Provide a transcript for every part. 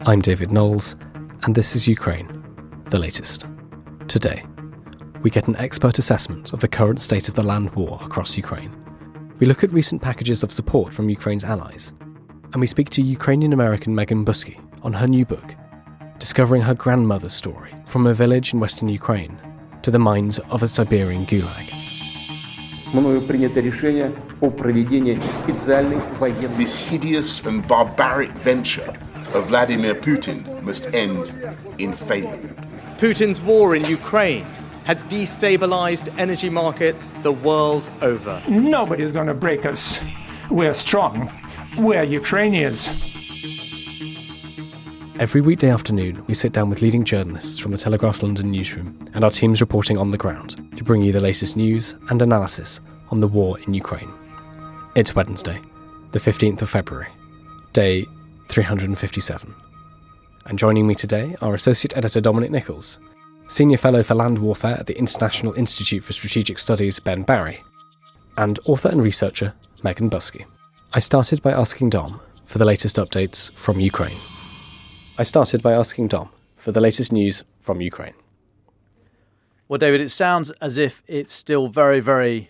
I'm David Nicholls, and this is Ukraine, the latest. Today, we get an expert assessment of the current state of the land war across Ukraine. We look at recent packages of support from Ukraine's allies, and we speak to Ukrainian-American Megan Buskey on her new book, discovering her grandmother's story from a village in western Ukraine to the mines of a Siberian Gulag. This hideous and barbaric venture of Vladimir Putin must end in failure. Putin's war in Ukraine has destabilized energy markets the world over. Nobody's going to break us. We're strong. We're Ukrainians. Every weekday afternoon, we sit down with leading journalists from the Telegraph's London newsroom and our teams reporting on the ground to bring you the latest news and analysis on the war in Ukraine. It's Wednesday, the 15th of February, day 357. And joining me today are Associate Editor Dominic Nicholls, Senior Fellow for Land Warfare at the International Institute for Strategic Studies Ben Barry, and author and researcher Megan Buskey. I started by asking Dom for the latest updates from Ukraine. Well, David, it sounds as if it's still very, very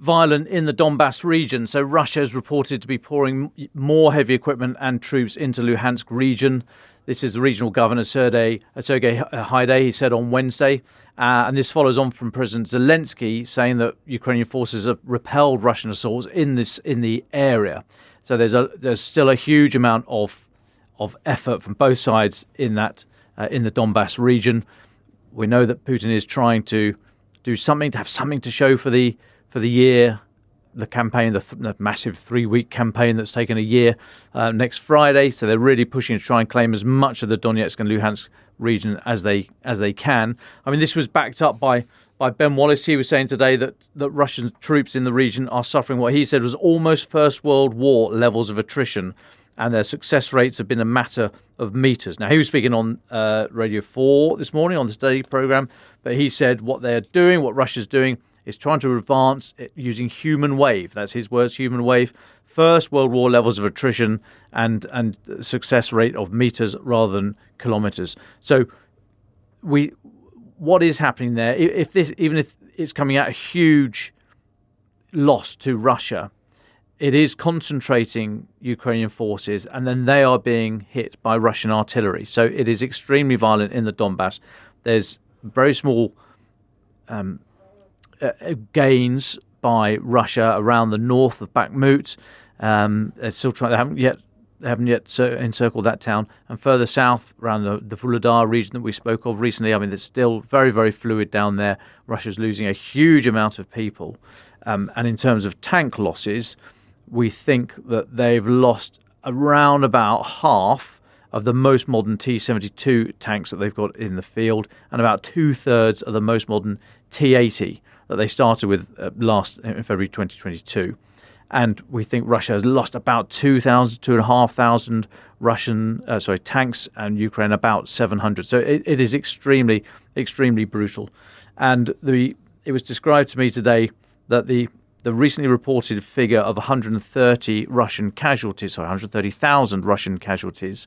violent in the Donbass region. So Russia is reported to be pouring more heavy equipment and troops into Luhansk region. This is the regional governor, Sergei Haidai, he said on Wednesday. And this follows on from President Zelensky saying that Ukrainian forces have repelled Russian assaults in the area. So there's still a huge amount of effort from both sides in the Donbass region. We know that Putin is trying to do something, to have something to show for the year, the campaign, the massive 3-week campaign that's taken a year next Friday. So they're really pushing to try and claim as much of the Donetsk and Luhansk region as they can. I mean, this was backed up by Ben Wallace. He was saying today that Russian troops in the region are suffering what he said was almost First World War levels of attrition, and their success rates have been a matter of meters. Now, he was speaking on Radio 4 this morning on the Daily programme, but he said what Russia's doing is trying to advance using human wave. That's his words, human wave. First World War levels of attrition and success rate of meters rather than kilometers. So what is happening there? Even if it's coming at a huge loss to Russia, it is concentrating Ukrainian forces, and then they are being hit by Russian artillery. So it is extremely violent in the Donbass. There's very small gains by Russia around the north of Bakhmut. They're still trying. They haven't yet encircled that town. And further south, around the Vuhledar region that we spoke of recently, I mean, it's still very, very fluid down there. Russia's losing a huge amount of people. And in terms of tank losses, we think that they've lost around about half of the most modern T-72 tanks that they've got in the field, and about 2/3 of the most modern T-80 that they started with in February 2022. And we think Russia has lost about 2,500 Russian tanks, and Ukraine about 700. So it is extremely, extremely brutal. And it was described to me today that the recently reported figure of 130,000 Russian casualties,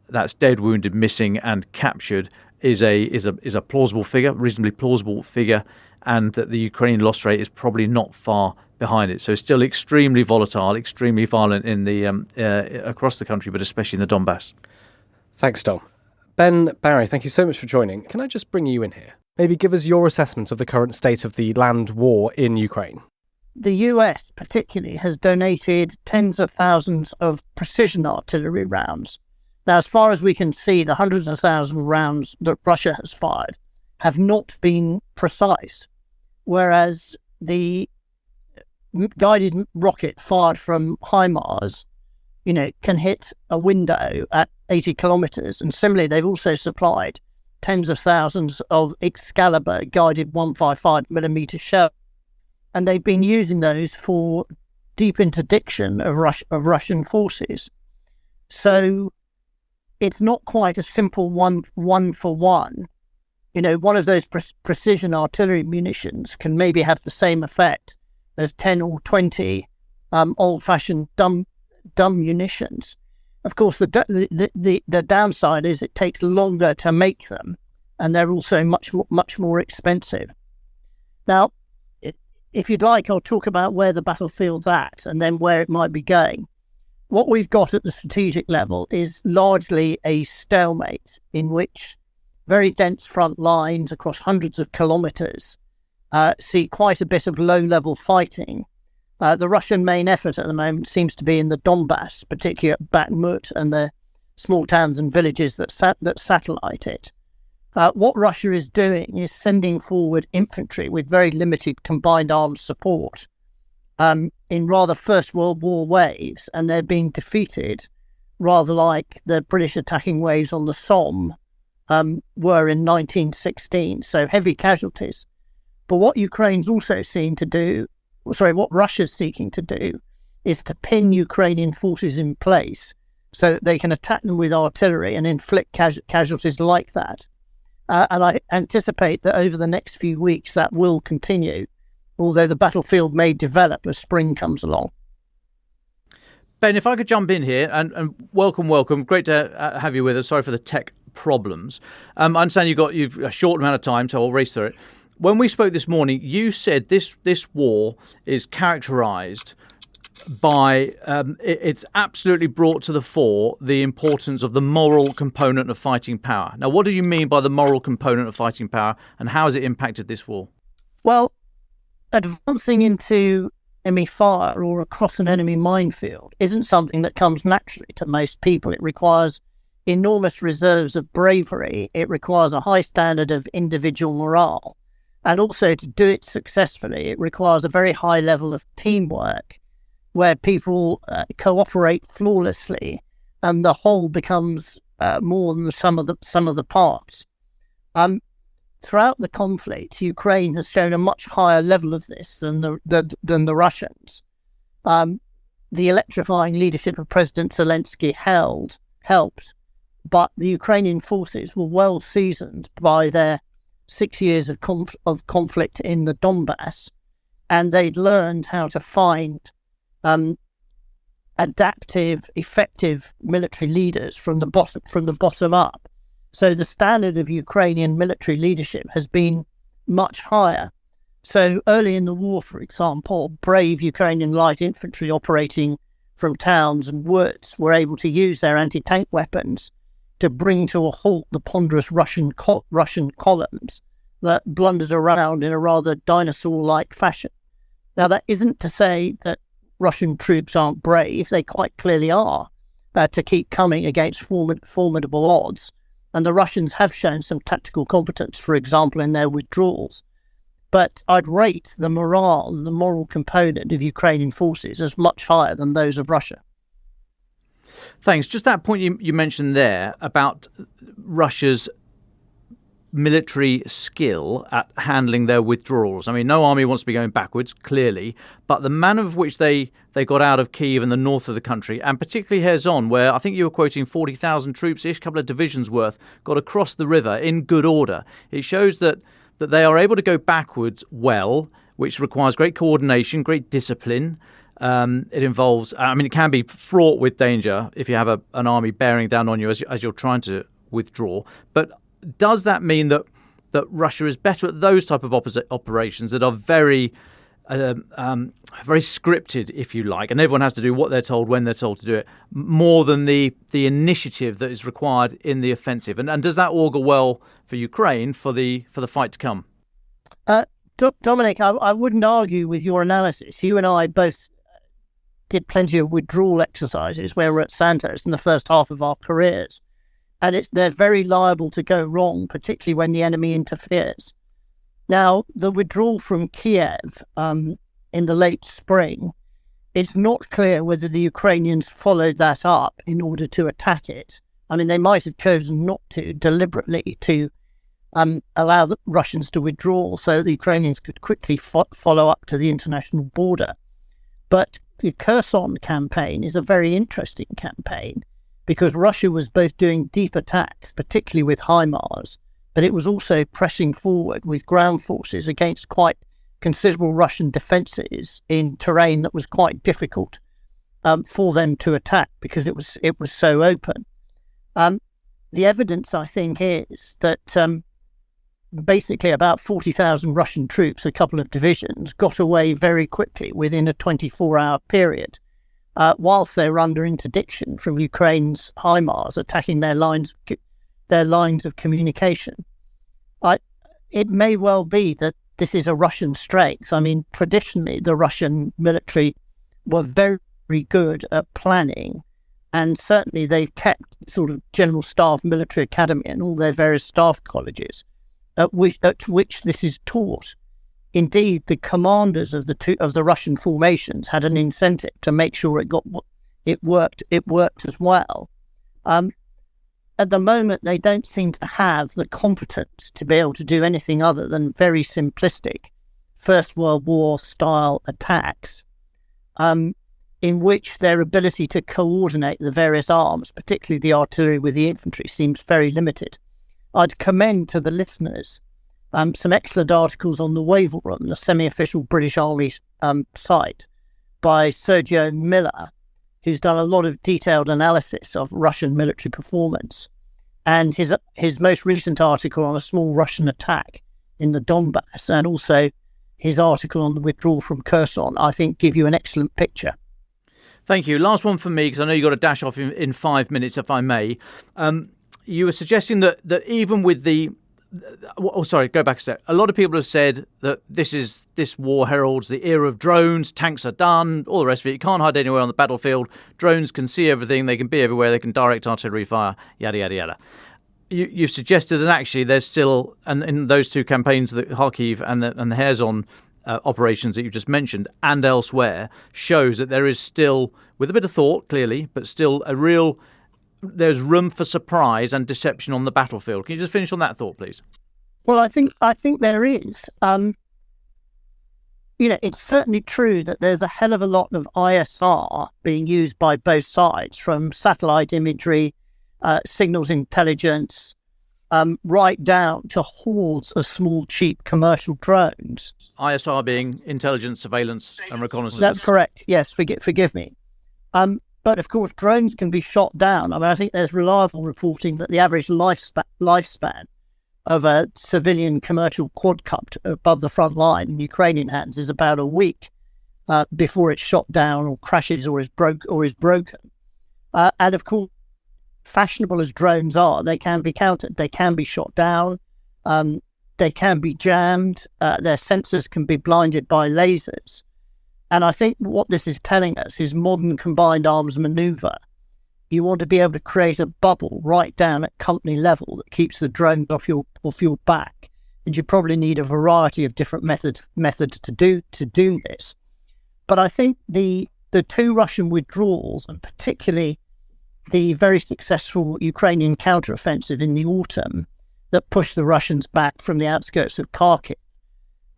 that's dead, wounded, missing, and captured, is a plausible figure, reasonably plausible figure, and that the Ukrainian loss rate is probably not far behind it. So it's still extremely volatile, extremely violent in the across the country, but especially in the Donbass. Thanks, Dom. Ben Barry, thank you so much for joining. Can I just bring you in here? Maybe give us your assessment of the current state of the land war in Ukraine. The US particularly has donated tens of thousands of precision artillery rounds. Now, as far as we can see, the hundreds of thousands of rounds that Russia has fired have not been precise, whereas the guided rocket fired from HIMARS, can hit a window at 80 kilometres. And similarly, they've also supplied tens of thousands of Excalibur guided 155mm shells. And they've been using those for deep interdiction of Russian forces. So it's not quite a simple one for one. One of those precision artillery munitions can maybe have the same effect as 10 or 20 old-fashioned dumb munitions. Of course, the downside is it takes longer to make them, and they're also much more expensive. Now, if you'd like, I'll talk about where the battlefield's at and then where it might be going. What we've got at the strategic level is largely a stalemate in which very dense front lines across hundreds of kilometres see quite a bit of low-level fighting. The Russian main effort at the moment seems to be in the Donbass, particularly at Bakhmut and the small towns and villages that satellite it. What Russia is doing is sending forward infantry with very limited combined arms support in rather First World War waves, and they're being defeated rather like the British attacking waves on the Somme were in 1916, so heavy casualties. But what Ukraine's also what Russia's seeking to do is to pin Ukrainian forces in place so that they can attack them with artillery and inflict casualties like that. And I anticipate that over the next few weeks that will continue, although the battlefield may develop as spring comes along. Ben, if I could jump in here, and welcome. Great to have you with us. Sorry for the tech problems. I understand you've a short amount of time, so I'll race through it. When we spoke this morning, you said this war is characterised by it's absolutely brought to the fore the importance of the moral component of fighting power. Now, what do you mean by the moral component of fighting power, and how has it impacted this war? Well, advancing into enemy fire or across an enemy minefield isn't something that comes naturally to most people. It requires enormous reserves of bravery. It requires a high standard of individual morale. And also, to do it successfully, it requires a very high level of teamwork where people cooperate flawlessly and the whole becomes more than the sum of the parts. Throughout the conflict, Ukraine has shown a much higher level of this than the Russians. The electrifying leadership of President Zelensky helped, but the Ukrainian forces were well seasoned by their 6 years of conflict in the Donbass, and they'd learned how to find adaptive, effective military leaders from the bottom up. So the standard of Ukrainian military leadership has been much higher. So early in the war, for example, brave Ukrainian light infantry operating from towns and woods were able to use their anti-tank weapons to bring to a halt the ponderous Russian columns that blundered around in a rather dinosaur-like fashion. Now, that isn't to say that Russian troops aren't brave. They quite clearly are, to keep coming against formidable odds. And the Russians have shown some tactical competence, for example, in their withdrawals. But I'd rate the morale and the moral component of Ukrainian forces as much higher than those of Russia. Thanks. Just that point you mentioned there about Russia's military skill at handling their withdrawals. I mean, no army wants to be going backwards, clearly, but the manner of which they got out of Kyiv and the north of the country, and particularly Kherson, where I think you were quoting 40,000 troops-ish, a couple of divisions worth, got across the river in good order. It shows that they are able to go backwards well, which requires great coordination, great discipline. It involves, it can be fraught with danger if you have an army bearing down on you as you're trying to withdraw. But does that mean that Russia is better at those type of operations that are very scripted, if you like, and everyone has to do what they're told when they're told to do it, more than the initiative that is required in the offensive? And does that augur well for Ukraine for the fight to come? Dominic, I wouldn't argue with your analysis. You and I both did plenty of withdrawal exercises where we're at Santos in the first half of our careers. And they're very liable to go wrong, particularly when the enemy interferes. Now, the withdrawal from Kiev in the late spring, it's not clear whether the Ukrainians followed that up in order to attack it. I mean, they might have chosen not to deliberately to allow the Russians to withdraw so the Ukrainians could quickly follow up to the international border. But the Kherson campaign is a very interesting campaign, because Russia was both doing deep attacks, particularly with HIMARS, but it was also pressing forward with ground forces against quite considerable Russian defences in terrain that was quite difficult. for them to attack because it was so open. The evidence, I think, is that basically about 40,000 Russian troops, a couple of divisions, got away very quickly within a 24-hour period, whilst they were under interdiction from Ukraine's HIMARS attacking their lines of communication. It may well be that this is a Russian strength. I mean, traditionally, the Russian military were very, very good at planning, and certainly they've kept sort of General Staff Military Academy and all their various staff colleges at which this is taught. Indeed, the commanders of the Russian formations had an incentive to make sure it worked as well. At the moment, they don't seem to have the competence to be able to do anything other than very simplistic First World War style attacks, in which their ability to coordinate the various arms, particularly the artillery with the infantry, seems very limited. I'd commend to the listeners some excellent articles on the Wavell Room, the semi-official British Army site, by Sergio Miller, who's done a lot of detailed analysis of Russian military performance. And his most recent article on a small Russian attack in the Donbass, and also his article on the withdrawal from Kherson, I think give you an excellent picture. Thank you. Last one from me, because I know you've got to dash off in 5 minutes, if I may. You were suggesting that even with go back a step. A lot of people have said that this war heralds the era of drones, tanks are done, all the rest of it. You can't hide anywhere on the battlefield. Drones can see everything, they can be everywhere, they can direct artillery fire, yada, yada, yada. You've suggested that actually there's still, and in those two campaigns, the Kharkiv and the Kherson operations that you've just mentioned, and elsewhere, shows that there is still, with a bit of thought, clearly, but still there's room for surprise and deception on the battlefield. Can you just finish on that thought, please? Well, I think there is. It's certainly true that there's a hell of a lot of ISR being used by both sides, from satellite imagery, signals intelligence, right down to hordes of small, cheap commercial drones. ISR being intelligence, surveillance and reconnaissance. That's correct. Yes, forgive me. But of course, drones can be shot down. I mean, I think there's reliable reporting that the average lifespan of a civilian commercial quadcopter above the front line in Ukrainian hands is about a week before it's shot down or crashes or is broken. And of course, fashionable as drones are, they can be countered. They can be shot down. They can be jammed. Their sensors can be blinded by lasers. And I think what this is telling us is modern combined arms maneuver. You want to be able to create a bubble right down at company level that keeps the drones off your back. And you probably need a variety of different methods to do this. But I think the two Russian withdrawals, and particularly the very successful Ukrainian counteroffensive in the autumn that pushed the Russians back from the outskirts of Kharkiv,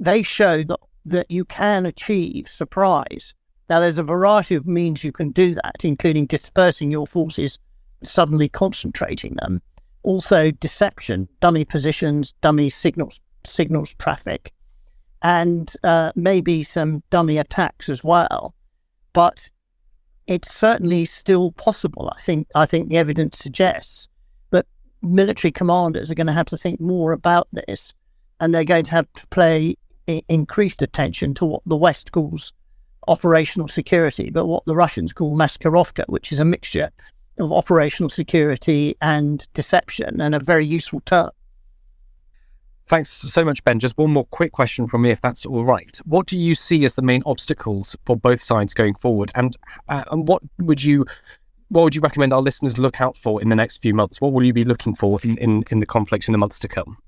they show that you can achieve surprise. Now, there's a variety of means you can do that, including dispersing your forces, suddenly concentrating them. Also, deception, dummy positions, dummy signals traffic, and maybe some dummy attacks as well. But it's certainly still possible. I think the evidence suggests that military commanders are going to have to think more about this, and they're going to have to pay increased attention to what the West calls operational security, but what the Russians call maskirovka, which is a mixture of operational security and deception, and a very useful term. Thanks so much, Ben. Just one more quick question from me, if that's all right. What do you see as the main obstacles for both sides going forward, and what would you recommend our listeners look out for in the next few months? What will you be looking for in the conflict in the months to come?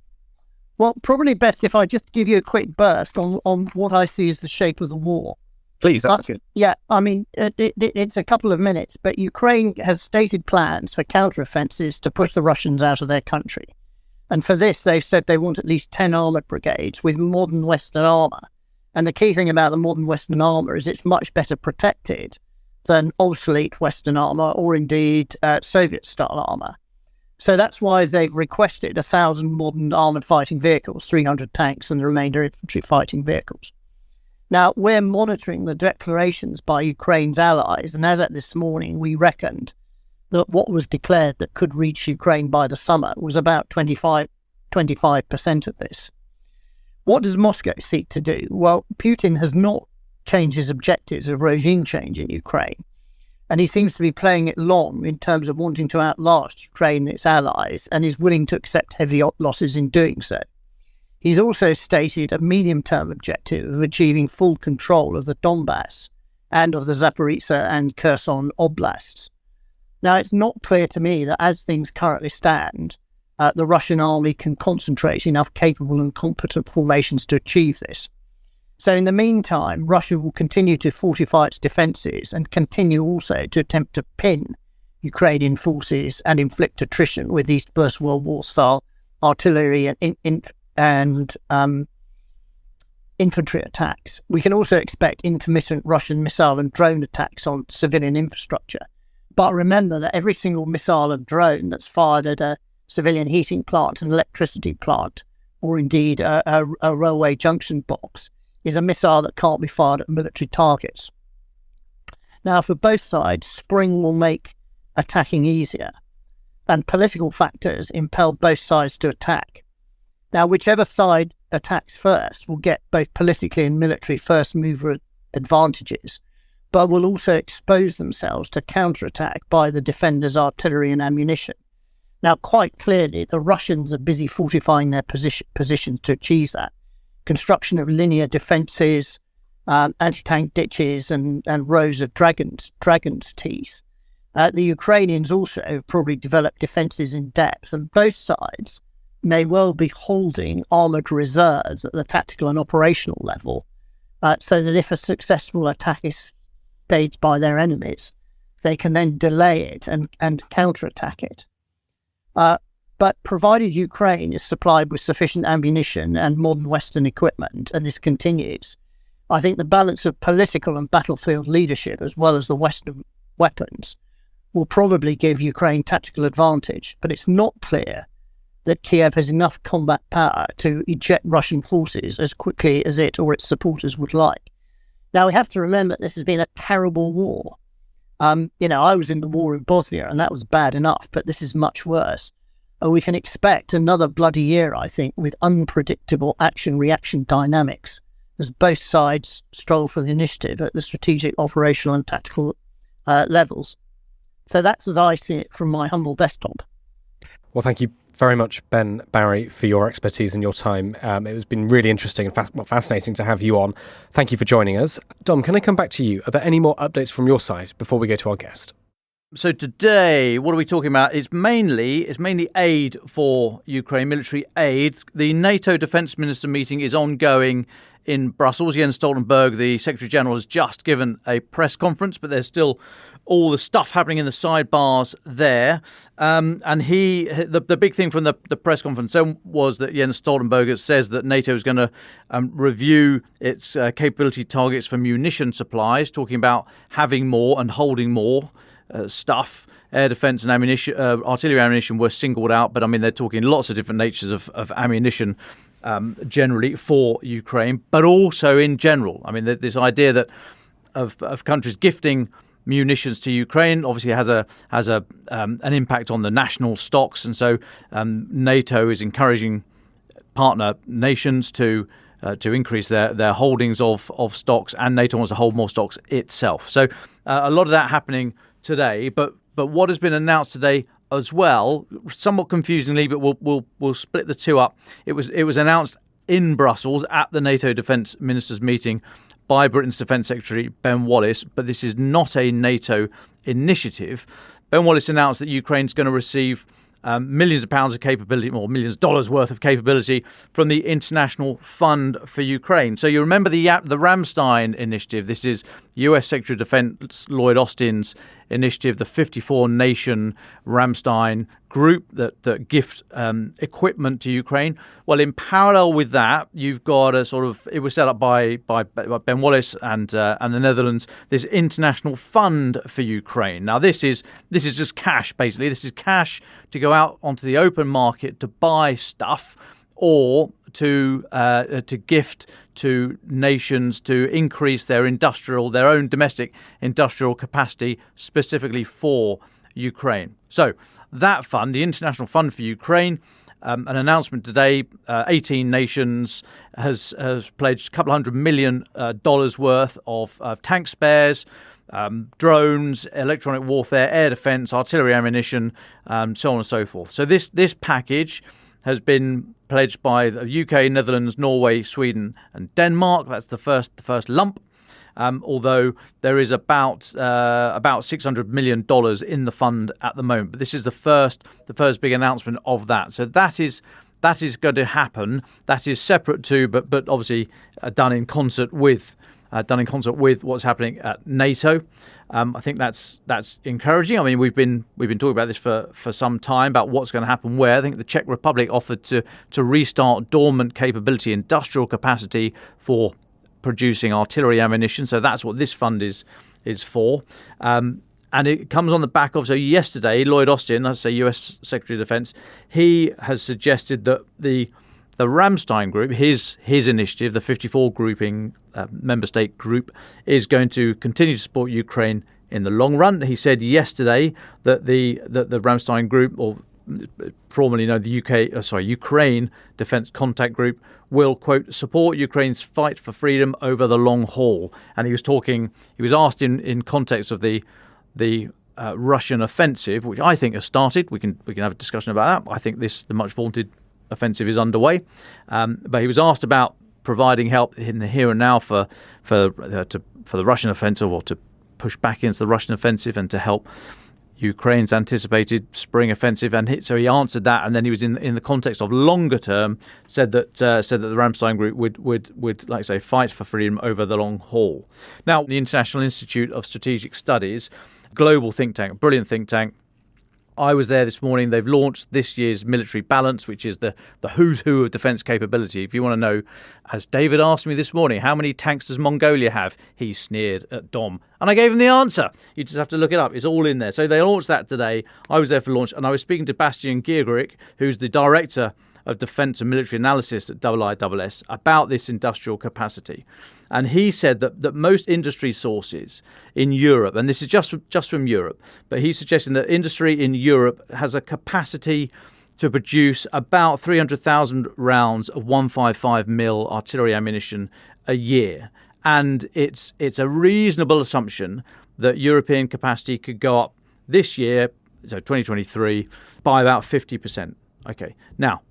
Well, probably best if I just give you a quick burst on what I see as the shape of the war. Please, that's good. Yeah, I mean, it's a couple of minutes, but Ukraine has stated plans for counteroffensives to push the Russians out of their country. And for this, they've said they want at least 10 armoured brigades with modern Western armour. And the key thing about the modern Western armour is it's much better protected than obsolete Western armour or indeed Soviet-style armour. So that's why they've requested 1,000 modern armoured fighting vehicles, 300 tanks and the remainder infantry fighting vehicles. Now, we're monitoring the declarations by Ukraine's allies, and as at this morning, we reckoned that what was declared that could reach Ukraine by the summer was about 25% of this. What does Moscow seek to do? Well, Putin has not changed his objectives of regime change in Ukraine, and he seems to be playing it long in terms of wanting to outlast Ukraine and its allies, and is willing to accept heavy losses in doing so. He's also stated a medium-term objective of achieving full control of the Donbass and of the Zaporizhzhia and Kherson oblasts. Now, it's not clear to me that as things currently stand, the Russian army can concentrate enough capable and competent formations to achieve this. So in the meantime, Russia will continue to fortify its defences and continue also to attempt to pin Ukrainian forces and inflict attrition with these First World War style artillery and infantry attacks. We can also expect intermittent Russian missile and drone attacks on civilian infrastructure. But remember that every single missile and drone that's fired at a civilian heating plant, an electricity plant, or indeed a railway junction box, is a missile that can't be fired at military targets. Now, for both sides, spring will make attacking easier, and political factors impel both sides to attack. Now, whichever side attacks first will get both politically and military first mover advantages, but will also expose themselves to counterattack by the defenders' artillery and ammunition. Now, quite clearly, the Russians are busy fortifying their positions to achieve that. Construction of linear defences, anti-tank ditches and rows of dragon's teeth. The Ukrainians also have probably developed defences in depth, and both sides may well be holding armoured reserves at the tactical and operational level, so that if a successful attack is staged by their enemies, they can then delay it and counterattack it. But provided Ukraine is supplied with sufficient ammunition and modern Western equipment, and this continues, I think the balance of political and battlefield leadership, as well as the Western weapons, will probably give Ukraine tactical advantage. But it's not clear that Kiev has enough combat power to eject Russian forces as quickly as it or its supporters would like. Now, we have to remember this has been a terrible war. I was in the war in Bosnia, and that was bad enough, but this is much worse. We can expect another bloody year, I think, with unpredictable action-reaction dynamics as both sides struggle for the initiative at the strategic, operational and tactical levels. So that's as I see it from my humble desktop. Well, thank you very much, Ben Barry, for your expertise and your time. It has been really interesting and fascinating to have you on. Thank you for joining us. Dom, can I come back to you? Are there any more updates from your side before we go to our guest? So today, what are we talking about? It's mainly aid for Ukraine, military aid. The NATO Defence Minister meeting is ongoing in Brussels. Jens Stoltenberg, the Secretary General, has just given a press conference, but there's still all the stuff happening in the sidebars there. And the big thing from the press conference was that Jens Stoltenberg says that NATO is going to review its capability targets for munition supplies, talking about having more and holding more stuff. Air defence and ammunition, artillery ammunition were singled out, but I mean they're talking lots of different natures of ammunition generally for Ukraine, but also in general. I mean this idea that of countries gifting munitions to Ukraine obviously has an impact on the national stocks, and so NATO is encouraging partner nations to increase their holdings of stocks, and NATO wants to hold more stocks itself. So a lot of that happening today, but what has been announced today as well, somewhat confusingly, but we'll split the two up. It was announced in Brussels at the NATO Defence Ministers meeting by Britain's Defence Secretary Ben Wallace, but this is not a NATO initiative. Ben Wallace announced that Ukraine's going to receive millions of pounds of capability, or millions of dollars worth of capability from the International Fund for Ukraine. So you remember the Ramstein initiative. This is US Secretary of Defense Lloyd Austin's initiative, the 54-nation Ramstein group that gift equipment to Ukraine. Well, in parallel with that, you've got a sort of, it was set up by Ben Wallace and the Netherlands, this international fund for Ukraine. Now, this is just cash, basically. This is cash to go out onto the open market to buy stuff or to gift to nations to increase their own domestic industrial capacity, specifically for Ukraine. So that fund, the International Fund for Ukraine, an announcement today, 18 nations has pledged a couple $100 million worth of tank spares, drones, electronic warfare, air defence, artillery ammunition, so on and so forth. So this package has been pledged by the UK, Netherlands, Norway, Sweden and Denmark. That's the first lump. Although there is about $600 million in the fund at the moment. But this is the first big announcement of that. So that is going to happen. That is separate to, but obviously done in concert with what's happening at NATO. I think that's encouraging. I mean, we've been talking about this for some time about what's going to happen where. I think the Czech Republic offered to restart dormant capability, industrial capacity for producing artillery ammunition. So that's what this fund is for. And it comes on the back of, so yesterday, Lloyd Austin, that's the US Secretary of Defense, he has suggested that the Ramstein group, his initiative, the 54 grouping member state group, is going to continue to support Ukraine in the long run. He said yesterday that the Ramstein group, or formerly known the Ukraine Defence Contact Group, will, quote, support Ukraine's fight for freedom over the long haul. And he was asked in context of the Russian offensive, which I think has started. We can have a discussion about that. I think the much vaunted offensive is underway. But he was asked about providing help in the here and now for the Russian offensive, or to push back against the Russian offensive and to help Ukraine's anticipated spring offensive, so he answered that, and then he was in the context of longer term said that the Ramstein group would like I say fight for freedom over the long haul. Now, the International Institute of Strategic Studies, global think tank, brilliant think tank. I was there this morning. They've launched this year's military balance, which is the who's who of defence capability. If you want to know, as David asked me this morning, how many tanks does Mongolia have? He sneered at Dom. And I gave him the answer. You just have to look it up. It's all in there. So they launched that today. I was there for launch, and I was speaking to Bastian Giergerich, who's the director of Defence and Military Analysis at WWII, about this industrial capacity. And he said that most industry sources in Europe, and this is just from Europe, but he's suggesting that industry in Europe has a capacity to produce about 300,000 rounds of 155mm artillery ammunition a year. And it's a reasonable assumption that European capacity could go up this year, so 2023, by about 50%. Okay, now,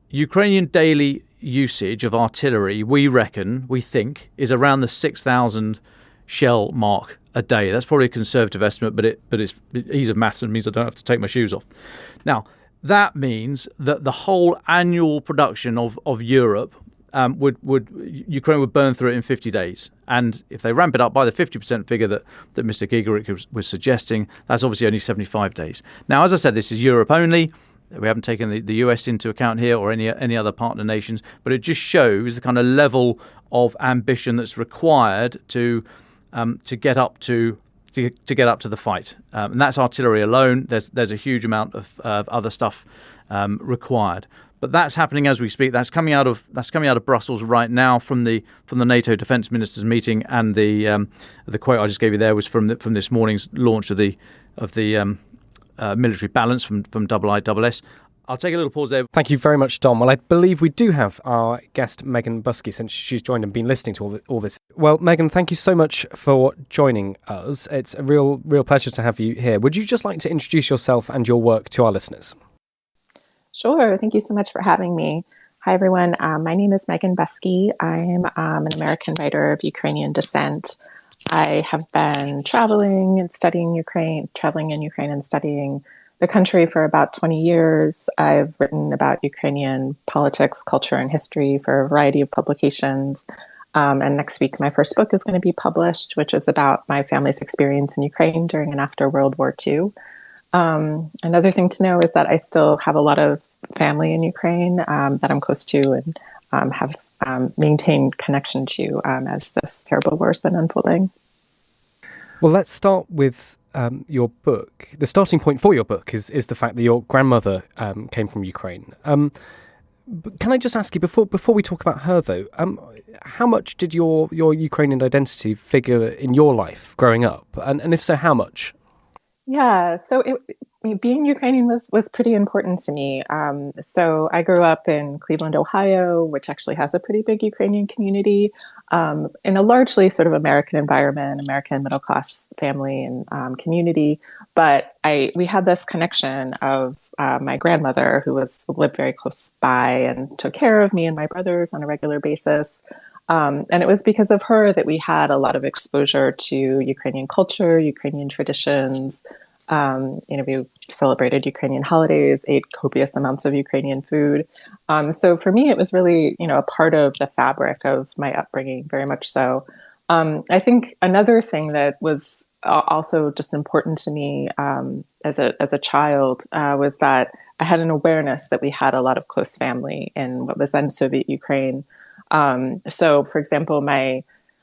Ukrainian daily usage of artillery, we think, is around the 6,000 shell mark a day. That's probably a conservative estimate, but it's ease of maths and means I don't have to take my shoes off. Now, that means that the whole annual production of Europe Ukraine would burn through it in 50 days. And if they ramp it up by the 50% figure that Mr. Giergerich was suggesting, that's obviously only 75 days. Now, as I said, this is Europe only. We haven't taken the US into account here, or any other partner nations, but it just shows the kind of level of ambition that's required to get up to the fight, and that's artillery alone. There's a huge amount of other stuff required, but that's happening as we speak. That's coming out of Brussels right now from the NATO defence ministers meeting, and the quote I just gave you there was from this morning's launch of the military balance from WWII. I'll take a little pause there. Thank you very much, Dom. Well, I believe we do have our guest, Megan Buskey, since she's joined and been listening to all this. Well, Megan, thank you so much for joining us. It's a real pleasure to have you here. Would you just like to introduce yourself and your work to our listeners? Sure. Thank you so much for having me. Hi, everyone. My name is Megan Buskey. I'm an American writer of Ukrainian descent. I have been traveling in Ukraine and studying the country for about 20 years. I've written about Ukrainian politics, culture, and history for a variety of publications. And next week, my first book is going to be published, which is about my family's experience in Ukraine during and after World War II. Another thing to know is that I still have a lot of family in Ukraine that I'm close to and have maintained connection to as this terrible war has been unfolding. Well, let's start with your book. The starting point for your book is the fact that your grandmother came from Ukraine. But can I just ask you, before we talk about her, though, how much did your Ukrainian identity figure in your life growing up? And if so, how much? Yeah, so being Ukrainian was pretty important to me. So I grew up in Cleveland, Ohio, which actually has a pretty big Ukrainian community, in a largely sort of American environment, American middle class family and community. But we had this connection of my grandmother, who lived very close by and took care of me and my brothers on a regular basis. And it was because of her that we had a lot of exposure to Ukrainian culture, Ukrainian traditions. We celebrated Ukrainian holidays, ate copious amounts of Ukrainian food. So for me, it was really, a part of the fabric of my upbringing, very much so. I think another thing that was also just important to me as a child was that I had an awareness that we had a lot of close family in what was then Soviet Ukraine. So, for example, my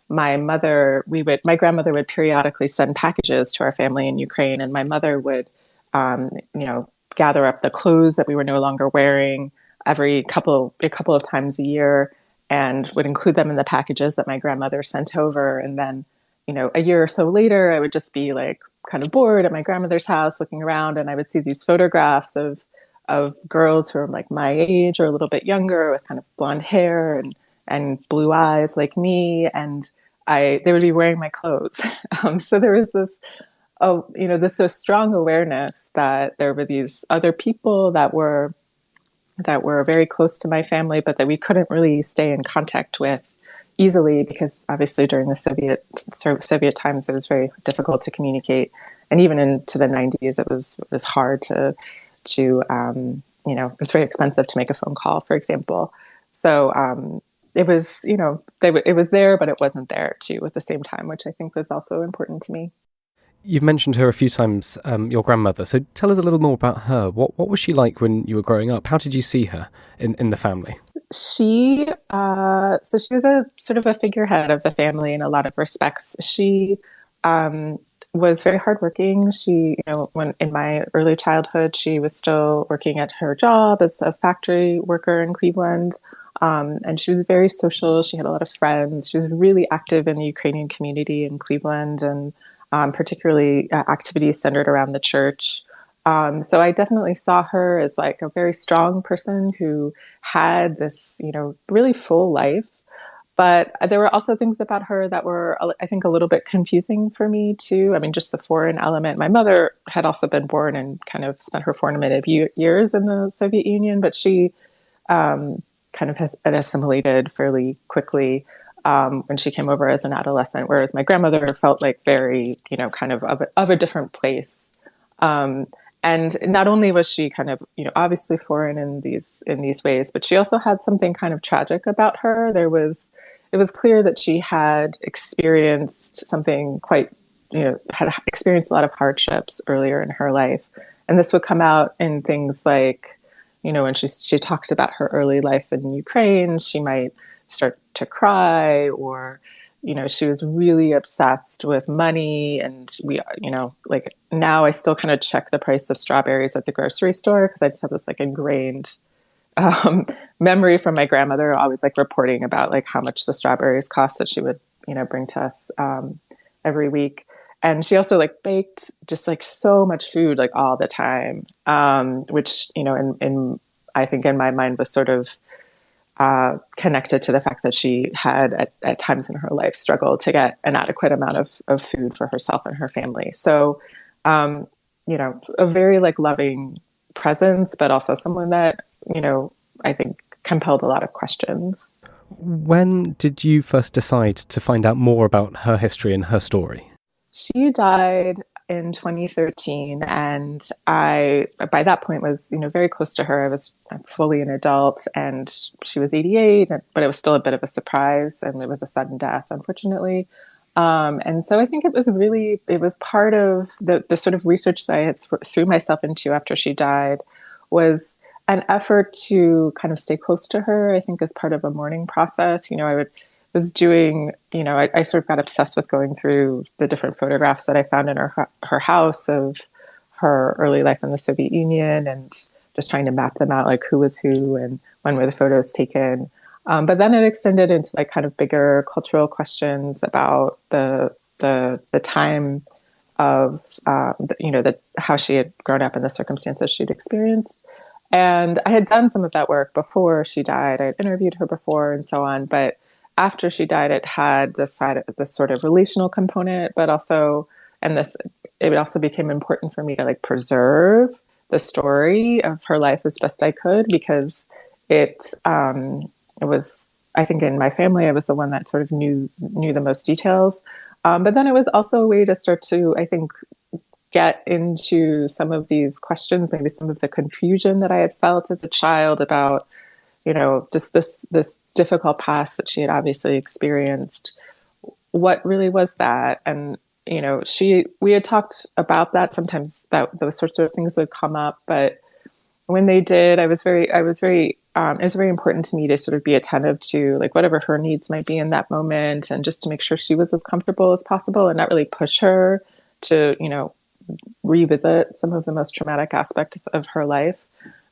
grandmother would periodically send packages to our family in Ukraine, and my mother would, gather up the clothes that we were no longer wearing a couple of times a year, and would include them in the packages that my grandmother sent over. And then, a year or so later, I would just be like kind of bored at my grandmother's house, looking around, and I would see these photographs of girls who are like my age or a little bit younger with kind of blonde hair and blue eyes like me, and they would be wearing my clothes. So there was this so strong awareness that there were these other people that were very close to my family, but that we couldn't really stay in contact with easily because obviously during the Soviet times it was very difficult to communicate, and even into the 90s it was hard to it's very expensive to make a phone call, for example. So it was, it was there, but it wasn't there too at the same time, which I think was also important to me. You've mentioned her a few times, your grandmother. So tell us a little more about her. What was she like when you were growing up? How did you see her in the family? She was a sort of a figurehead of the family in a lot of respects. She was very hardworking. She, when in my early childhood, she was still working at her job as a factory worker in Cleveland. And she was very social. She had a lot of friends. She was really active in the Ukrainian community in Cleveland, and particularly activities centered around the church. So I definitely saw her as like a very strong person who had this, really full life. But there were also things about her that were, I think, a little bit confusing for me too. I mean, just the foreign element. My mother had also been born and kind of spent her formative years in the Soviet Union, but she kind of has assimilated fairly quickly when she came over as an adolescent, whereas my grandmother felt like very, kind of a different place. And not only was she kind of, obviously foreign in these ways, but she also had something kind of tragic about her. It was clear that she had experienced something quite, had experienced a lot of hardships earlier in her life. And this would come out in things like, when she talked about her early life in Ukraine, she might start to cry, or, she was really obsessed with money. And we, like now I still kind of check the price of strawberries at the grocery store because I just have this like ingrained memory from my grandmother, always like reporting about like how much the strawberries cost that she would, bring to us every week. And she also like baked just like so much food like all the time, which, in I think in my mind was sort of connected to the fact that she had at times in her life struggled to get an adequate amount of food for herself and her family. So, a very like loving presence, but also someone that, I think compelled a lot of questions. When did you first decide to find out more about her history and her story? She died in 2013, and I, by that point, was very close to her. I was fully an adult, and she was 88, but it was still a bit of a surprise, and it was a sudden death, unfortunately. And so I think it was part of the sort of research that I had threw myself into after she died, was an effort to kind of stay close to her. I think as part of a mourning process, was doing, I sort of got obsessed with going through the different photographs that I found in her house of her early life in the Soviet Union, and just trying to map them out, like who was who and when were the photos taken. But then it extended into like kind of bigger cultural questions about the time of how she had grown up and the circumstances she'd experienced. And I had done some of that work before she died. I had interviewed her before and so on. But after she died, it had this sort of relational component, but also, it also became important for me to like preserve the story of her life as best I could, because it was, I think in my family, I was the one that sort of knew the most details. But then it was also a way to start to, I think, get into some of these questions, maybe some of the confusion that I had felt as a child about, just this difficult past that she had obviously experienced. What really was that? And, we had talked about that sometimes, that those sorts of things would come up, but when they did, it was very important to me to sort of be attentive to like whatever her needs might be in that moment, and just to make sure she was as comfortable as possible and not really push her to, revisit some of the most traumatic aspects of her life.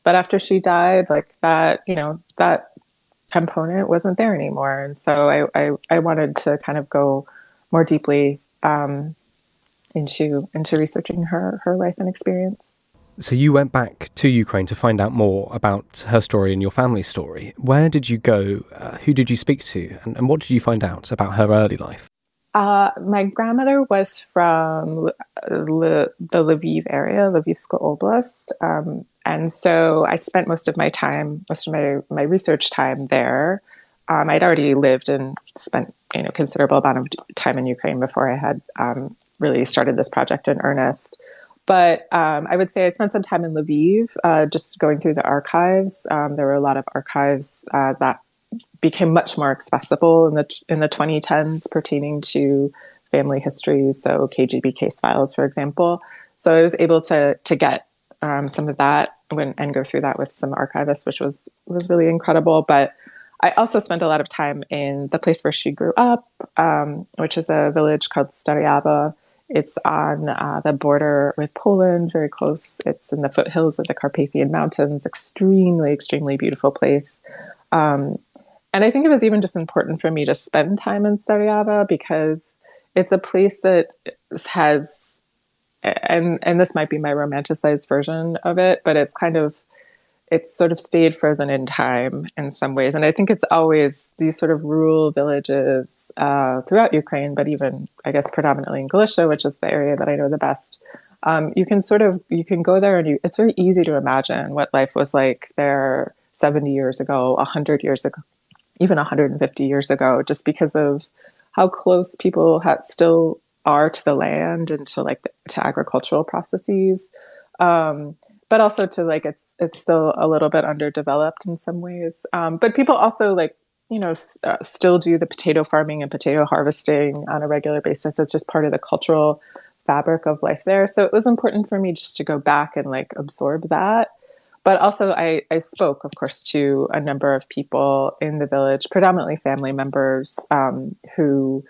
But after she died, like that, that component wasn't there anymore. And so I wanted to kind of go more deeply into researching her life and experience. So you went back to Ukraine to find out more about her story and your family's story. Where did you go? Who did you speak to? And what did you find out about her early life? My grandmother was from the Lviv area, Lvivska Oblast. And so I spent most of my research time there. I'd already lived and spent, considerable amount of time in Ukraine before I had really started this project in earnest. But I would say I spent some time in Lviv, just going through the archives. There were a lot of archives that became much more accessible in the 2010s pertaining to family history, so KGB case files, for example. So I was able to get some of that and go through that with some archivists, which was really incredible. But I also spent a lot of time in the place where she grew up, which is a village called Staryava. It's on the border with Poland, very close. It's in the foothills of the Carpathian Mountains, extremely, extremely beautiful place. And I think it was even just important for me to spend time in Staryava because it's a place that has, and this might be my romanticized version of it, but it's sort of stayed frozen in time in some ways. And I think it's always these sort of rural villages throughout Ukraine, but even, I guess, predominantly in Galicia, which is the area that I know the best. You can go there and it's very easy to imagine what life was like there 70 years ago, 100 years ago, even 150 years ago, just because of how close people still are to the land and to to agricultural processes. But also to it's still a little bit underdeveloped in some ways. But people also still do the potato farming and potato harvesting on a regular basis. It's just part of the cultural fabric of life there. So it was important for me just to go back and absorb that. But also I spoke, of course, to a number of people in the village, predominantly family members who,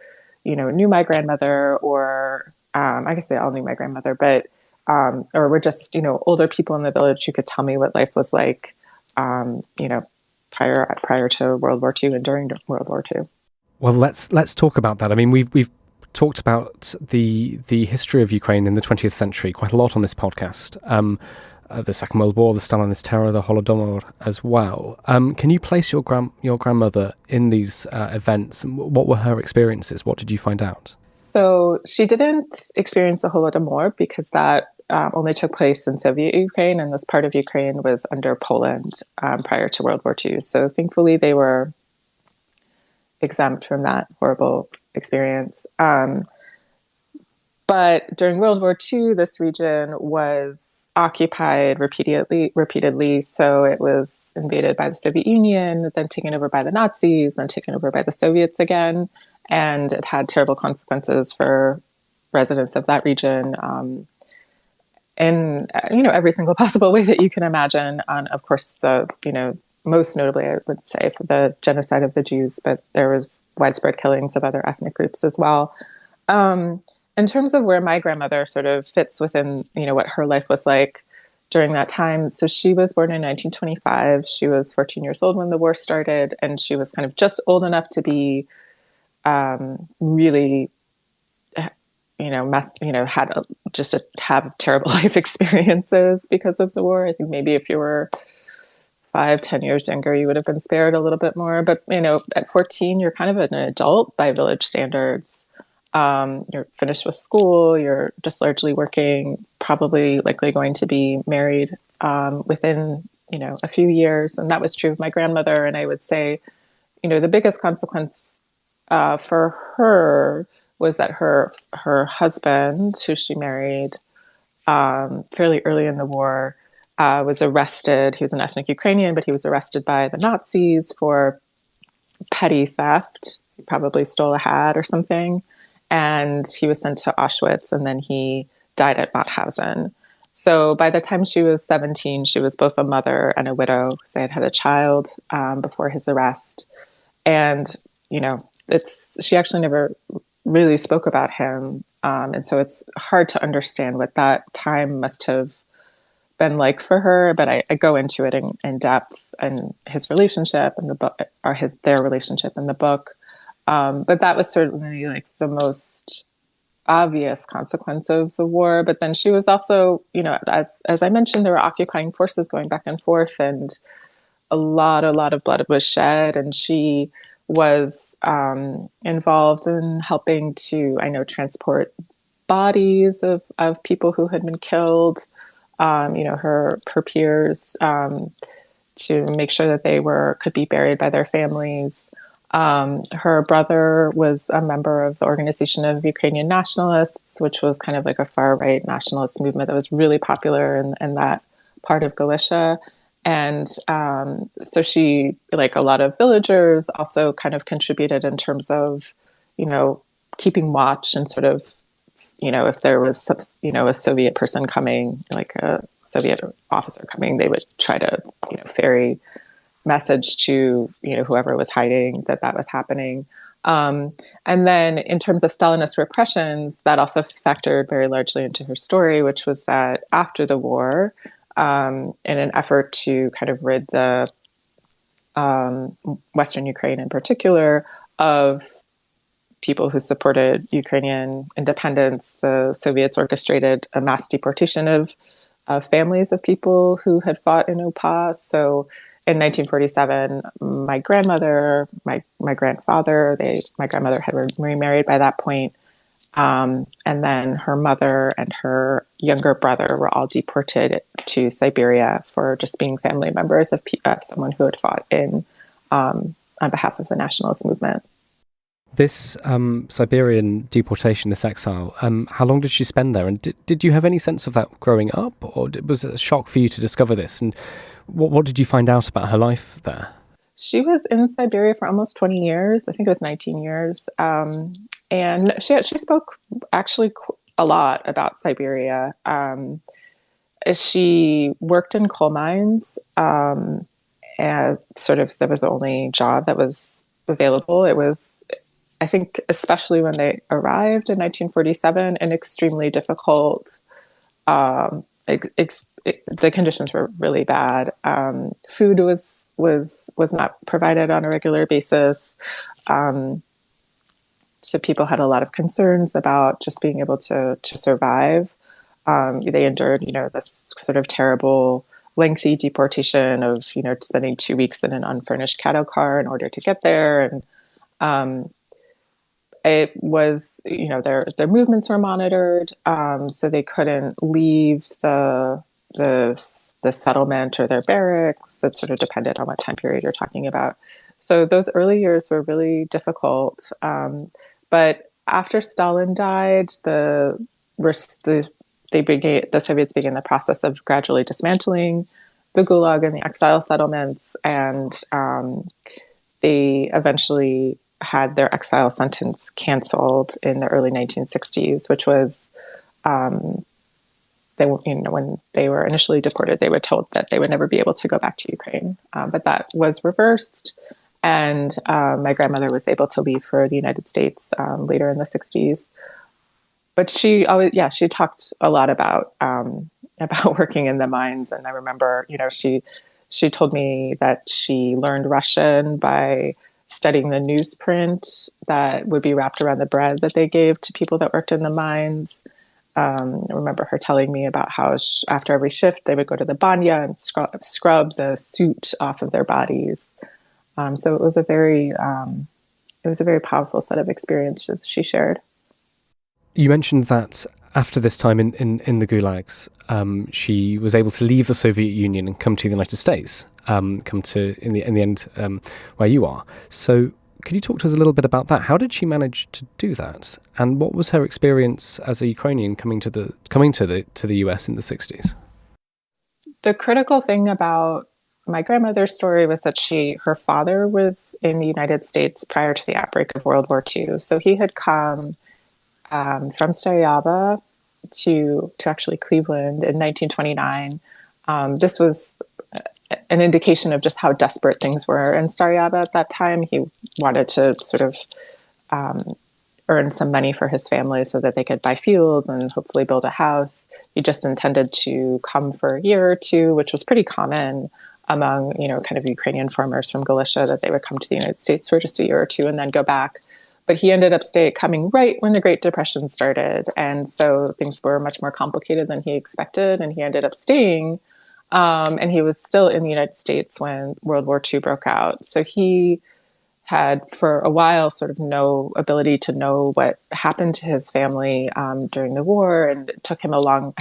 knew my grandmother, or I guess they all knew my grandmother, but or were just, older people in the village who could tell me what life was like, prior to World War II and during World War II. Well, let's talk about that. I mean, we've talked about the history of Ukraine in the 20th century quite a lot on this podcast. The Second World War, the Stalinist terror, the Holodomor as well. Can you place your grandmother in these events? What were her experiences? What did you find out? So she didn't experience the Holodomor because that only took place in Soviet Ukraine, and this part of Ukraine was under Poland prior to World War II. So thankfully they were exempt from that horrible experience. But during World War II, this region was occupied repeatedly. So it was invaded by the Soviet Union, then taken over by the Nazis, then taken over by the Soviets again. And it had terrible consequences for residents of that region in every single possible way that you can imagine. And of course, most notably, I would say, for the genocide of the Jews, but there was widespread killings of other ethnic groups as well. In terms of where my grandmother sort of fits within, what her life was like, during that time. So she was born in 1925. She was 14 years old when the war started, and she was kind of just old enough to be really, have terrible life experiences because of the war. I think maybe if you were 5-10 years younger, you would have been spared a little bit more. But, at 14, you're kind of an adult by village standards. You're finished with school, you're just largely working, probably likely going to be married within, a few years. And that was true of my grandmother. And I would say, the biggest consequence for her was that her husband, who she married fairly early in the war, was arrested. He was an ethnic Ukrainian, but he was arrested by the Nazis for petty theft. He probably stole a hat or something. And he was sent to Auschwitz, and then he died at Mauthausen. So by the time she was 17, she was both a mother and a widow, because they had had a child before his arrest. And, she actually never really spoke about him. And so it's hard to understand what that time must have been like for her. But I go into it in depth, and his relationship and the book, or their relationship in the book. But that was certainly like the most obvious consequence of the war. But then she was also, as I mentioned, there were occupying forces going back and forth, and a lot of blood was shed. And she was involved in helping to, transport bodies of people who had been killed. Her peers to make sure that they could be buried by their families. Her brother was a member of the Organization of Ukrainian Nationalists, which was kind of like a far-right nationalist movement that was really popular in that part of Galicia. And so she, like a lot of villagers, also kind of contributed in terms of, keeping watch and sort of, if there was, a Soviet person coming, like a Soviet officer coming, they would try to, ferry message to whoever was hiding that was happening. And then in terms of Stalinist repressions, that also factored very largely into her story, which was that after the war, in an effort to kind of rid the Western Ukraine in particular of people who supported Ukrainian independence, the Soviets orchestrated a mass deportation of families of people who had fought in UPA. So in 1947, my grandmother, my grandfather, my grandmother had remarried by that point. And then her mother and her younger brother were all deported to Siberia for just being family members of someone who had fought on behalf of the nationalist movement. This Siberian deportation, this exile, how long did she spend there? And did you have any sense of that growing up? Or was it a shock for you to discover this? And what did you find out about her life there? She was in Siberia for almost 20 years. I think it was 19 years. And she spoke actually a lot about Siberia. She worked in coal mines, and sort of that was the only job that was available. It was, I think, especially when they arrived in 1947, an extremely difficult. The conditions were really bad. Food was not provided on a regular basis. So people had a lot of concerns about just being able to survive. They endured, this sort of terrible, lengthy deportation of, spending 2 weeks in an unfurnished cattle car in order to get there. And it was, their movements were monitored, so they couldn't leave the settlement or their barracks. It sort of depended on what time period you're talking about. So those early years were really difficult. But after Stalin died, the Soviets began the process of gradually dismantling the Gulag and the exile settlements, and they eventually had their exile sentence canceled in the early 1960s, which was when they were initially deported, they were told that they would never be able to go back to Ukraine, but that was reversed. And my grandmother was able to leave for the United States later in the 60s. But she talked a lot about about working in the mines. And I remember, she told me that she learned Russian by studying the newsprint that would be wrapped around the bread that they gave to people that worked in the mines. I remember her telling me about how after every shift they would go to the banya and scrub the soot off of their bodies. So it was a very powerful set of experiences she shared. You mentioned that after this time in the gulags, she was able to leave the Soviet Union and come to the United States, come to in the end where you are. So could you talk to us a little bit about that? How did she manage to do that, and what was her experience as a Ukrainian coming to the US in the 60s? The critical thing about my grandmother's story was that her father was in the United States prior to the outbreak of World War II. So he had come from Staryava to actually Cleveland in 1929. This was an indication of just how desperate things were in Staryava at that time. He wanted to sort of earn some money for his family so that they could buy fields and hopefully build a house. He just intended to come for a year or two, which was pretty common among, kind of Ukrainian farmers from Galicia, that they would come to the United States for just a year or two and then go back. But he ended up coming right when the Great Depression started. And so things were much more complicated than he expected. And he ended up staying. And he was still in the United States when World War II broke out. So he had for a while sort of no ability to know what happened to his family during the war. And it took him a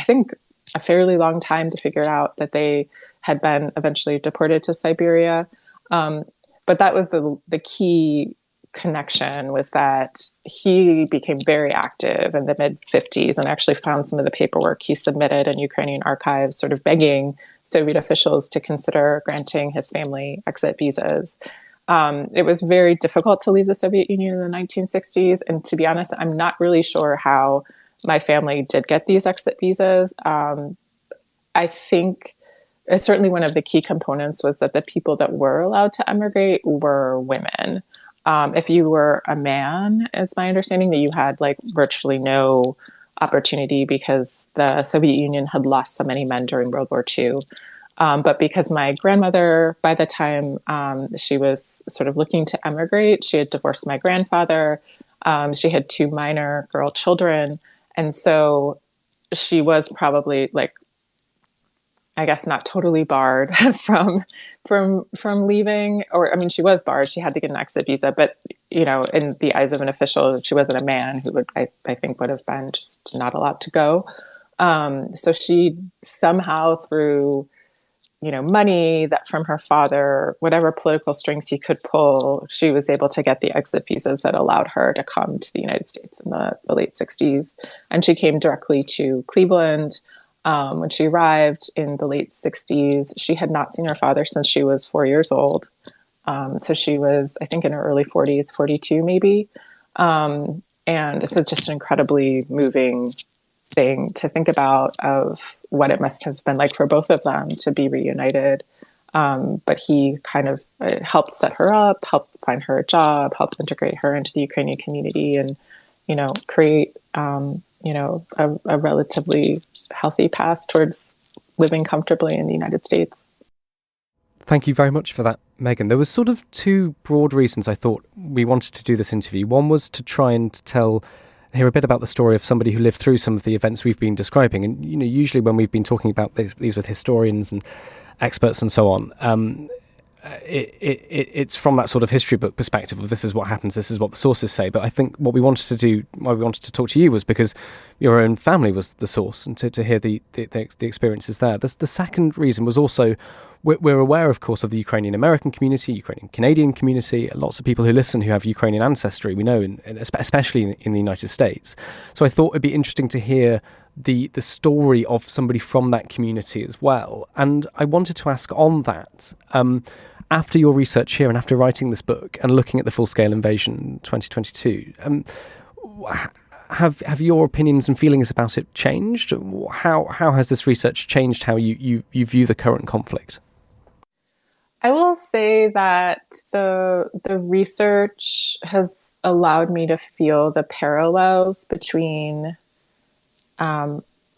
fairly long time to figure out that they had been eventually deported to Siberia. But that was the key connection, was that he became very active in the mid-50s and actually found some of the paperwork he submitted in Ukrainian archives sort of begging Soviet officials to consider granting his family exit visas. It was very difficult to leave the Soviet Union in the 1960s. And to be honest, I'm not really sure how my family did get these exit visas. I think certainly one of the key components was that the people that were allowed to emigrate were women. If you were a man, it's my understanding that you had virtually no opportunity because the Soviet Union had lost so many men during World War II. But because my grandmother, by the time she was sort of looking to emigrate, she had divorced my grandfather. She had 2 minor girl children. And so she was probably I guess not totally barred from leaving, or I mean, she was barred. She had to get an exit visa, but in the eyes of an official, she wasn't a man who I think would have been just not allowed to go. So she somehow through money that from her father, whatever political strings he could pull, she was able to get the exit visas that allowed her to come to the United States in the late 60s, and she came directly to Cleveland. When she arrived in the late 60s, she had not seen her father since she was 4 years old. So she was, I think, in her early 40s, 42 maybe. And it's just an incredibly moving thing to think about, of what it must have been like for both of them to be reunited. But he kind of helped set her up, helped find her a job, helped integrate her into the Ukrainian community, and, create, a relatively healthy path towards living comfortably in the United States. Thank you very much for that, Megan. There was sort of 2 broad reasons I thought we wanted to do this interview. One was to try and hear a bit about the story of somebody who lived through some of the events we've been describing. And, usually when we've been talking about these with historians and experts and so on, it's from that sort of history book perspective of this is what happens, this is what the sources say. But I think what we wanted to do, why we wanted to talk to you, was because your own family was the source, and to hear the experiences there. The second reason was also, we're aware, of course, of the Ukrainian-American community, Ukrainian-Canadian community, lots of people who listen who have Ukrainian ancestry, we know, especially in the United States. So I thought it'd be interesting to hear the story of somebody from that community as well. And I wanted to ask on that, after your research here and after writing this book and looking at the full-scale invasion in 2022, have your opinions and feelings about it changed? How has this research changed how you view the current conflict? I will say that the research has allowed me to feel the parallels between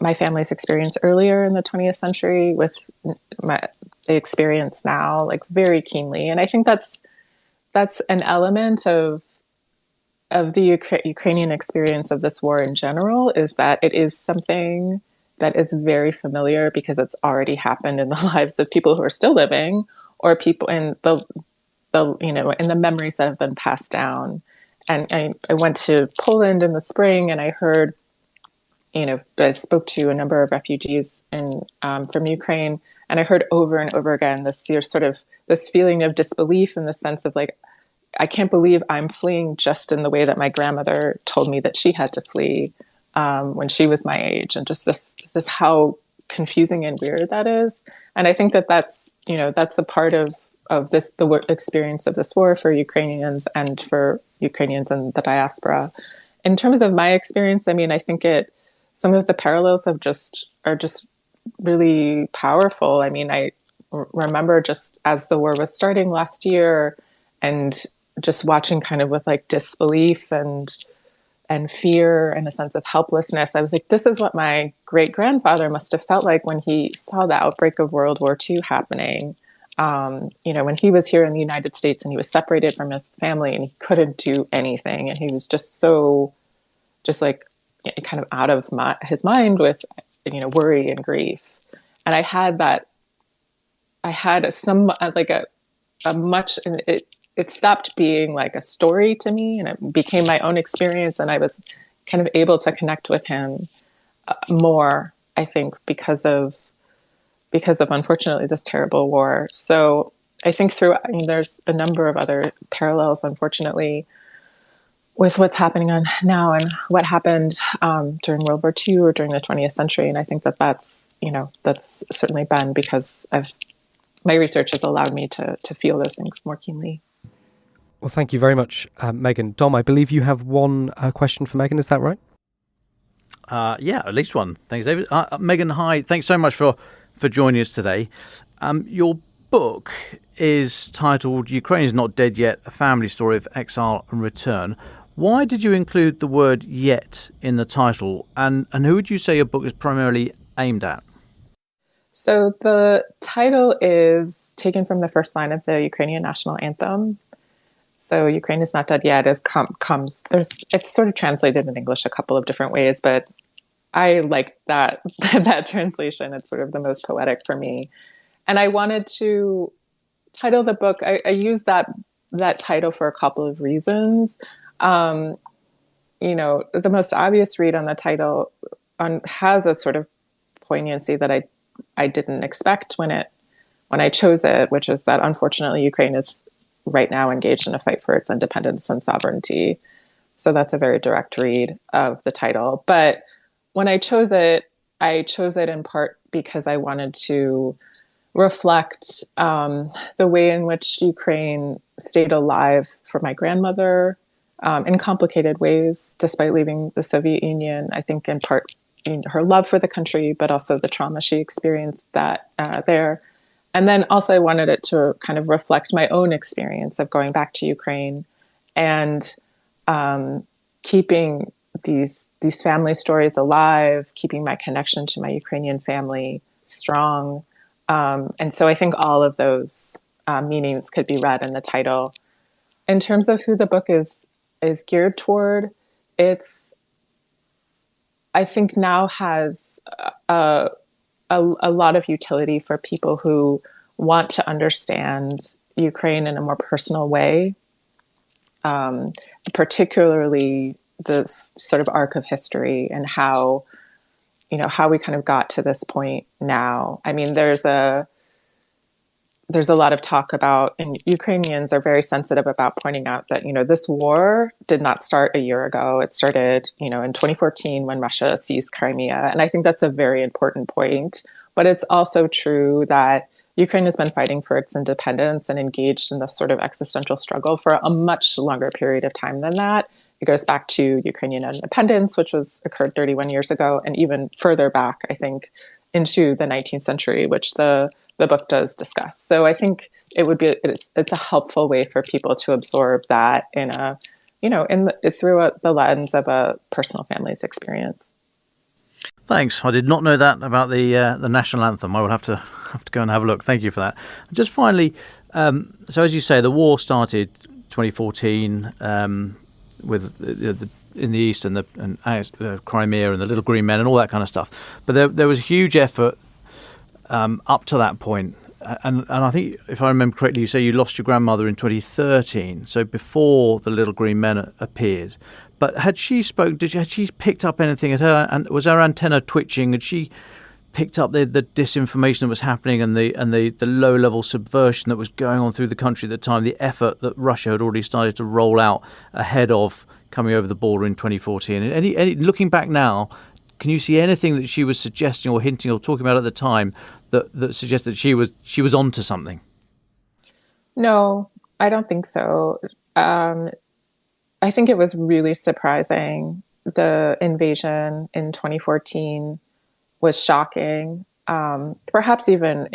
my family's experience earlier in the 20th century with the experience now, like very keenly. And I think that's an element of the Ukrainian experience of this war in general, is that it is something that is very familiar because it's already happened in the lives of people who are still living, or people in the in the memories that have been passed down. And I went to Poland in the spring, and I heard, I spoke to a number of refugees from Ukraine, and I heard over and over again this feeling of disbelief, in the sense of like, I can't believe I'm fleeing just in the way that my grandmother told me that she had to flee when she was my age, and just this how confusing and weird that is. And I think that's a part of the experience of this war for Ukrainians and for Ukrainians in the diaspora. In terms of my experience, I mean, I think some of the parallels are just really powerful. I mean, I remember just as the war was starting last year, and just watching kind of with like disbelief and fear and a sense of helplessness. I was like, this is what my great grandfather must have felt like when he saw the outbreak of World War II happening. When he was here in the United States and he was separated from his family and he couldn't do anything, and he was just like kind of out of his mind with worry and grief. And I had it stopped being like a story to me, and it became my own experience, and I was kind of able to connect with him more, I think, because of unfortunately this terrible war. So I think there's a number of other parallels, unfortunately, with what's happening now and what happened during World War II or during the 20th century. And I think that's certainly been because my research has allowed me to feel those things more keenly. Well, thank you very much, Megan. Dom, I believe you have one question for Megan. Is that right? Yeah, at least one. Thanks, David. Megan, hi. Thanks so much for joining us today. Your book is titled Ukraine is Not Dead Yet, A Family Story of Exile and Return. Why did you include the word yet in the title? And who would you say your book is primarily aimed at? So the title is taken from the first line of the Ukrainian national anthem. So Ukraine is not dead yet it's sort of translated in English a couple of different ways, but I like that translation. It's sort of the most poetic for me. And I wanted to title the book. I used that title for a couple of reasons. The most obvious read on the title has a sort of poignancy that I didn't expect when I chose it, which is that unfortunately Ukraine is right now engaged in a fight for its independence and sovereignty. So that's a very direct read of the title. But when I chose it in part because I wanted to reflect the way in which Ukraine stayed alive for my grandmother in complicated ways, despite leaving the Soviet Union. I think in part her love for the country, but also the trauma she experienced there. And then also I wanted it to kind of reflect my own experience of going back to Ukraine and keeping these family stories alive, keeping my connection to my Ukrainian family strong. And so I think all of those meanings could be read in the title. In terms of who the book is geared toward, I think now has a lot of utility for people who want to understand Ukraine in a more personal way, particularly this sort of arc of history and how we kind of got to this point now. I mean, there's a lot of talk about, and Ukrainians are very sensitive about pointing out that, this war did not start a year ago. It started, in 2014 when Russia seized Crimea. And I think that's a very important point. But it's also true that Ukraine has been fighting for its independence and engaged in this sort of existential struggle for a much longer period of time than that. It goes back to Ukrainian independence, which occurred 31 years ago, and even further back, I think, into the 19th century, which the book does discuss. So I think it's a helpful way for people to absorb that through the lens of a personal family's experience. Thanks. I did not know that about the national anthem. I will have to go and have a look. Thank you for that. Just finally, so as you say, the war started 2014 with in the east and Crimea and the Little Green Men and all that kind of stuff. But there was a huge effort up to that point. And I think, if I remember correctly, you say you lost your grandmother in 2013, so before the Little Green Men appeared. But had she picked up anything at her? And was her antenna twitching? Had she picked up the disinformation that was happening and the low level subversion that was going on through the country at the time? The effort that Russia had already started to roll out ahead of coming over the border in 2014. Any looking back now, can you see anything that she was suggesting or hinting or talking about at the time that suggests that she was onto something? No, I don't think so. I think it was really surprising. The invasion in 2014 was shocking, perhaps even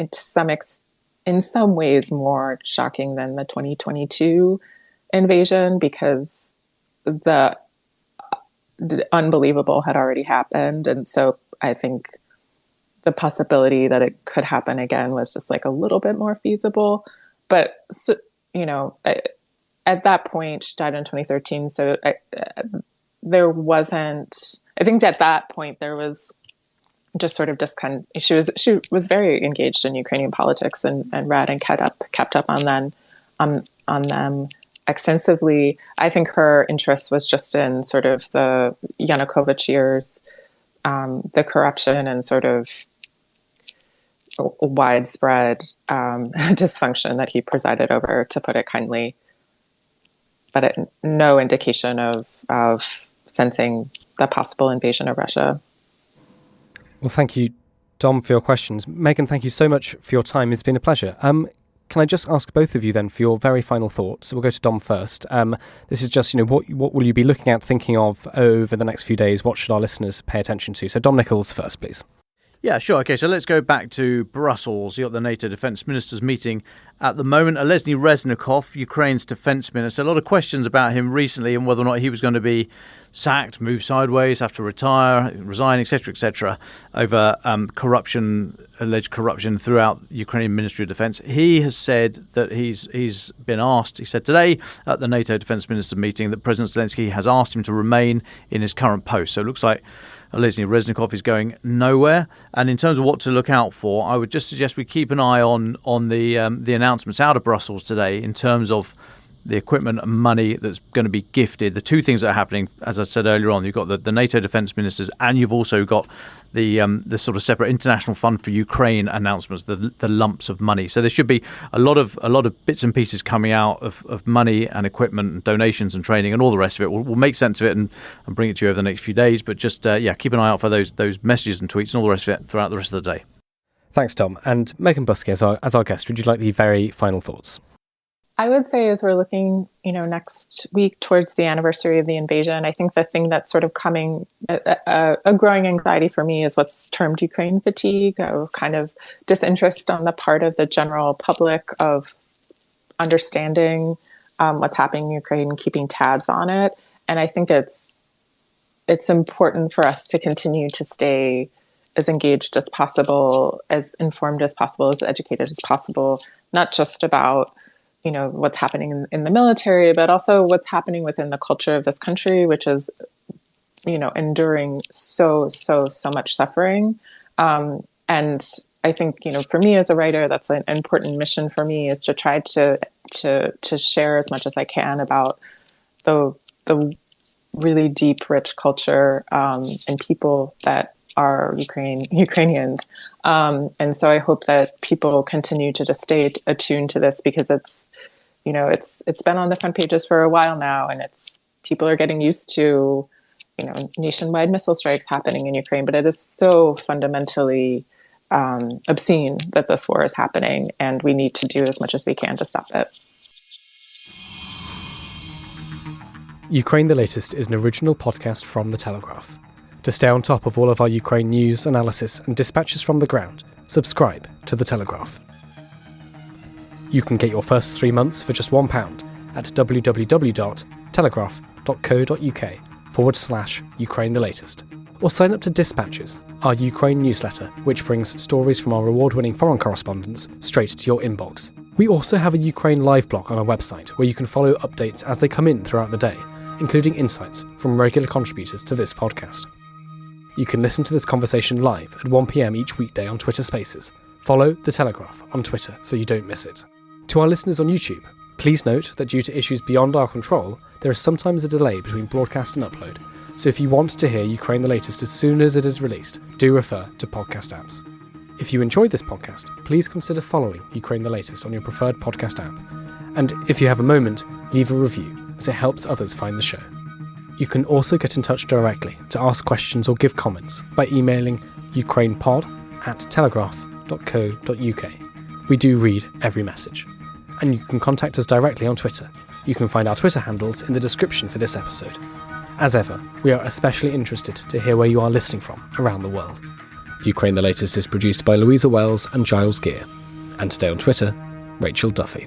in some ways more shocking than the 2022 invasion, because the unbelievable had already happened. And so I think the possibility that it could happen again was just like a little bit more feasible. But, so, at that point, she died in 2013. So there wasn't, I think at that point there was just sort of she was very engaged in Ukrainian politics and read and kept up on them extensively. I think her interest was just in sort of the Yanukovych years, the corruption and sort of widespread dysfunction that he presided over, to put it kindly. But no indication of sensing the possible invasion of Russia. Well, thank you, Dom, for your questions. Megan, thank you so much for your time. It's been a pleasure. Can I just ask both of you then for your very final thoughts? We'll go to Dom first. This is just, what will you be looking at, thinking of over the next few days? What should our listeners pay attention to? So Dom Nicholls first, please. Yeah, sure. Okay, so let's go back to Brussels. You got the NATO defence ministers meeting at the moment. Olesny Reznikov, Ukraine's defence minister. A lot of questions about him recently and whether or not he was going to be sacked, move sideways, have to retire, resign, etc., over alleged corruption throughout Ukrainian Ministry of Defence. He has said that he's been asked. He said today at the NATO defence minister meeting that President Zelensky has asked him to remain in his current post. So it looks like Olesny Reznikov is going nowhere. And in terms of what to look out for, I would just suggest we keep an eye on the announcements out of Brussels today in terms of the equipment and money that's going to be gifted. The two things that are happening, as I said earlier on, you've got the NATO defence ministers, and you've also got the sort of separate international fund for Ukraine announcements, the lumps of money. So there should be a lot of bits and pieces coming out of money and equipment and donations and training and all the rest of it. We'll make sense of it and bring it to you over the next few days. But just keep an eye out for those messages and tweets and all the rest of it throughout the rest of the day. Thanks, Dom. And Megan Buskey, as our guest, would you like the very final thoughts? I would say, as we're looking, next week towards the anniversary of the invasion, I think the thing that's sort of coming, a growing anxiety for me is what's termed Ukraine fatigue, of kind of disinterest on the part of the general public of understanding what's happening in Ukraine, keeping tabs on it. And I think it's important for us to continue to stay as engaged as possible, as informed as possible, as educated as possible, not just about what's happening in the military, but also what's happening within the culture of this country, which is, enduring so much suffering. And I think, for me as a writer, that's an important mission for me, is to try to share as much as I can about the really deep, rich culture and people that are Ukrainians. And so I hope that people continue to just stay attuned to this, because it's been on the front pages for a while now, and people are getting used to, nationwide missile strikes happening in Ukraine, but it is so fundamentally obscene that this war is happening, and we need to do as much as we can to stop it. Ukraine the Latest is an original podcast from The Telegraph. To stay on top of all of our Ukraine news, analysis and dispatches from the ground, subscribe to The Telegraph. You can get your first 3 months for just £1 at www.telegraph.co.uk/Ukraine the Latest, Or sign up to Dispatches, our Ukraine newsletter, which brings stories from our award-winning foreign correspondents straight to your inbox. We also have a Ukraine live blog on our website where you can follow updates as they come in throughout the day, including insights from regular contributors to this podcast. You can listen to this conversation live at 1 p.m. each weekday on Twitter Spaces. Follow The Telegraph on Twitter so you don't miss it. To our listeners on YouTube, please note that due to issues beyond our control, there is sometimes a delay between broadcast and upload, so if you want to hear Ukraine the Latest as soon as it is released, do refer to podcast apps. If you enjoyed this podcast, please consider following Ukraine the Latest on your preferred podcast app. And if you have a moment, leave a review, as it helps others find the show. You can also get in touch directly to ask questions or give comments by emailing ukrainepod@telegraph.co.uk. We do read every message. And you can contact us directly on Twitter. You can find our Twitter handles in the description for this episode. As ever, we are especially interested to hear where you are listening from around the world. Ukraine the Latest is produced by Louisa Wells and Giles Gear. And today on Twitter, Rachel Duffy.